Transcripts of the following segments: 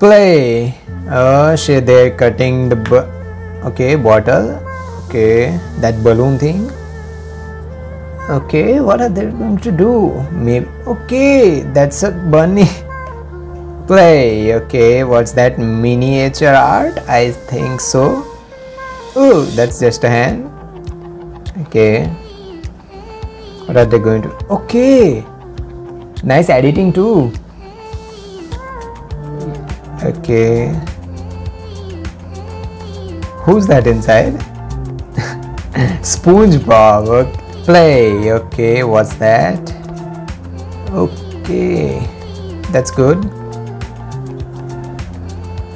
Play. Oh shit, they're cutting the okay, bottle. Okay, that balloon thing. Okay, what are they going to do? Maybe. Okay, that's a bunny. Play. Okay, what's that? Miniature art? I think so. Oh, that's just a hand. Okay. What are they going to? Okay. Nice editing too. Okay. Who's that inside? SpongeBob. Okay. Play. Okay, what's that? Okay, that's good.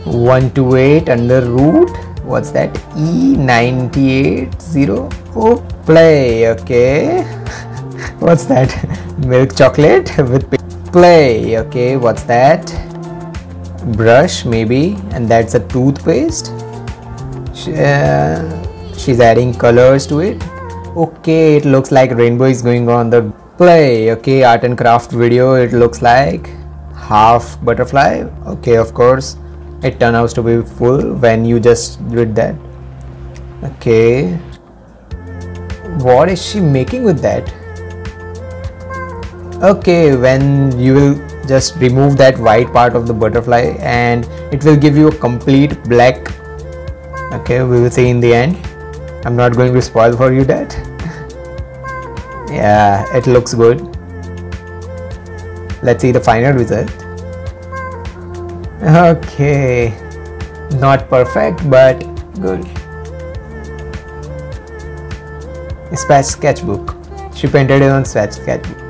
128 under root. What's that? E980. Oh, play. Okay. What's that? Milk chocolate with play. Okay, what's that? Brush maybe, and that's a toothpaste. She's adding colors to it. Okay, it looks like rainbow is going on the play. Okay, art and craft video. It looks like half butterfly. Okay, of course it turned out to be full when you just did that. Okay, what is she making with that? Okay, when you will just remove that white part of the butterfly and it will give you a complete black. Okay, we will see in the end. I'm not going to spoil for you that. Yeah, it looks good. Let's see the final result. Okay, not perfect but good. Sketchbook. She painted it on sketchbook.